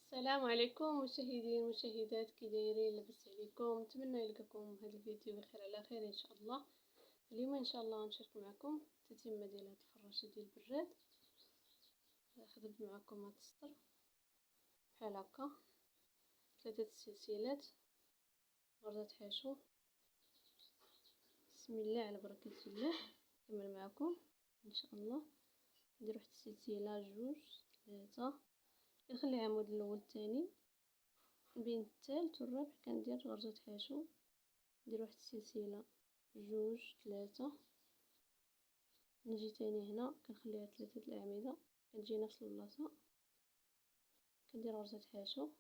السلام عليكم مشاهدين المشاهدات، كي دايرين؟ لاباس عليكم؟ نتمنى يلقاكم هذا الفيديو بخير على خير ان شاء الله. اليوم ان شاء الله نشارك معكم التتمه ديال هذه الفراشه ديال البراد. خدمت معكم هذا السطر بحال هكا، 3 سلسلات، غرزه حاشو. بسم الله على بركه الله. نكمل معكم ان شاء الله. ندير واحد السلسله، 2 3، كنخلي عمود الاول الثاني بين الثالث والرابع، كندير غرزه حاشو، ندير واحد السلسله 2 3، نجي تاني هنا كنخليها 3 الاعمده، كنجي نفس البلاصه كندير غرزه حاشو،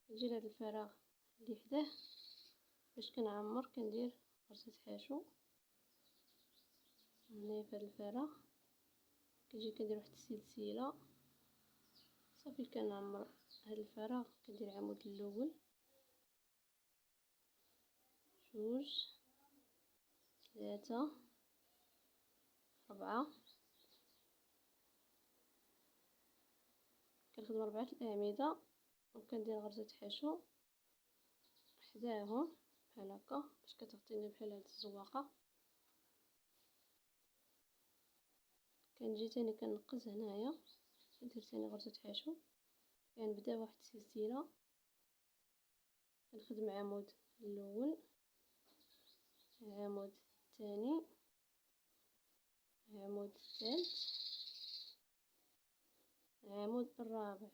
نجي لهاد الفراغ اللي حداه باش كنعمر، كندير غرزه حاشو هنايا في هاد الفراغ، كنجي كندير واحد السلسله صافي، كنعمر هاد الفراغ، كندير عمود الاول 2 3 4، كنخدم 4 الاعمده وكندير غرزه حاشو حداهم بحال هكا باش كتعطيني بحال هاد الزواقه. كنجي تاني كنقز هنايا، كندير تاني غرزه حاشو، كنبدا واحد السلسله، كنخدم عمود الاول، عمود الثاني، عمود الثالث، عمود الرابع،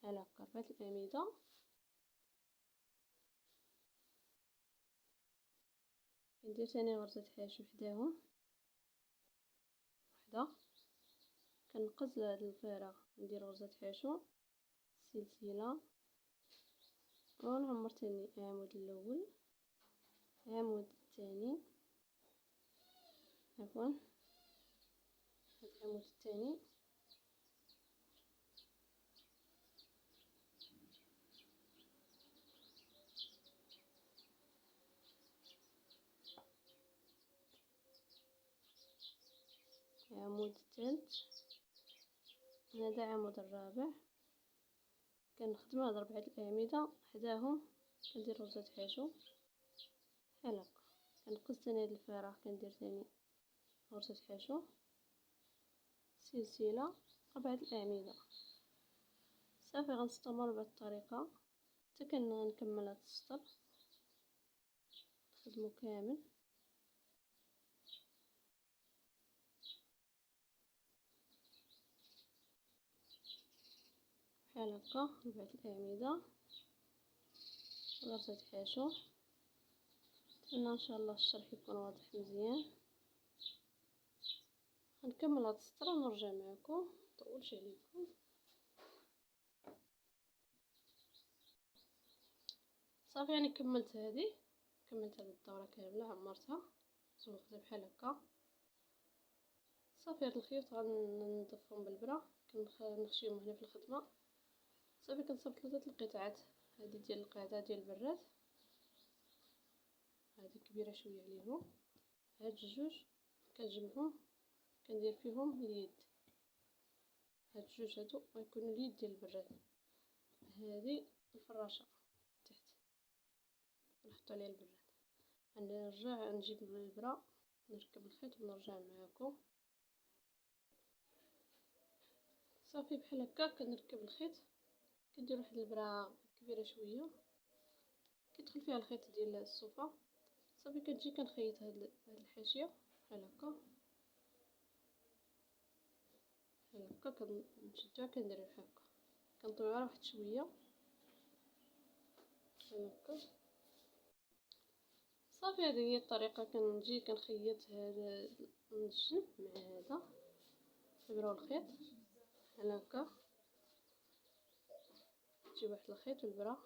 بحال هكا 4 الاعمده. كندير تاني غرزه حاشو حداهم وحده، كنقز لهاد الفراغ، ندير غرزه حاشو، سلسله، ونعمر تاني عمود الاول، عمود الثاني، عفوا هاد العمود الثاني، عمود الثالث، هذا عمود الرابع، كنخدم هاد 4 الاعمده حداهم، كندير غرزه حاشو بحال هكا، كنقص تاني هاد الفراغ، كندير تاني غرزه حاشو، سلسله، 4 الاعمده. صافي غنستمر بهاد الطريقه حتى كنكمل هاد السطر، نخدمو كامل بحال هكا، 4 الاعمده، غرزه حاشو. نتمنى ان شاء الله الشرح يكون واضح مزيان. غنكمل هاد السطر ونرجع معكم، مطولش عليكم. صافي يعني كملت هاد الدوره كامله، عمرتها زوقتها بحال هكا. صافي هاد الخيوط غنضيفهم بالبرا، كنخشيهم هنا في الخدمه. صافي كنصاوب 3 القطعات، هذه ديال القاعده ديال البراد، هذه كبيره شويه عليهم، هاد الجوج كنجمعهم كندير فيهم اليد، هاد الجوج هادو غيكونوا اليد ديال البراد. هذه الفراشه تحت كنحطو عليها البراد، غنرجع نجيب البرا نركب الخيط ونرجع معكم. صافي بحال هكا كنركب الخيط، كندير واحد البرا كبيره شويه كيدخل فيها الخيط ديال الصوفه. صافي كنجي كنخيط هاد الحاشيه بحال هكا بحال هكا، كنشدوها كندير بحال هكا، كنطويوها واحد شويه بحال هكا. صافي هذه هي الطريقه، كنجي كنخيط هذا من الجنب مع هذا، الابره والخيط بحال هكا، تجيب واحد الخيط والبرا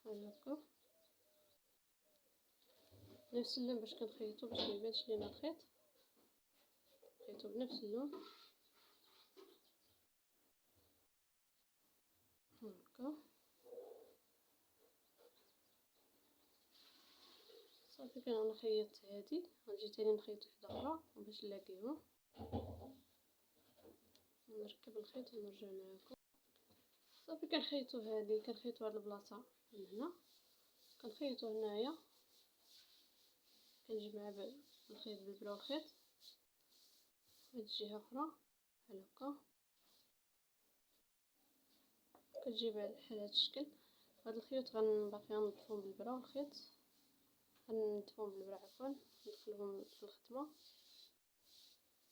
بحال هكا، نفس اللون باش كنخيطو باش ميبانش لينا الخيط، خيطو بنفس اللون هكا. صافي كنخيط هادي، غنجي تاني نخيط وحده اخرى باش نلاقيهم، نركب الخيط ونرجع معكم. صافي كنخيطو هادي، كنخيطو هاد البلاصه من هنا، كنخيطو هنايا، كنجي مع الخيط بالبرا والخيط هاد الجهه اخرى بحال هكا، كتجي بحال هاد الشكل. هاد الخيوط باقي غنظفهم بالبرا والخيط، غنظفهم بالبرا عفوا، ندخلهم في الخدمه.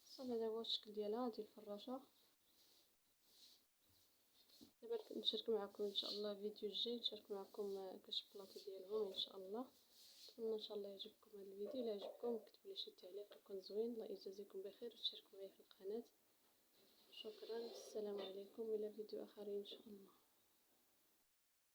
صافي هذا هو الشكل ديالها، هذه الفراشه. دابا نشارك معكم ان شاء الله الفيديو الجاي، نشارك معكم كاش بلاطه ديالهم ان شاء الله. نتمنى ان شاء الله يعجبكم هذا الفيديو. الا عجبكم كتبوا لي شي تعليق يكون زوين. الله يجازيكم بخير وتشاركوا معايا في القناه. شكرا، السلام عليكم، الى فيديو اخر ان شاء الله.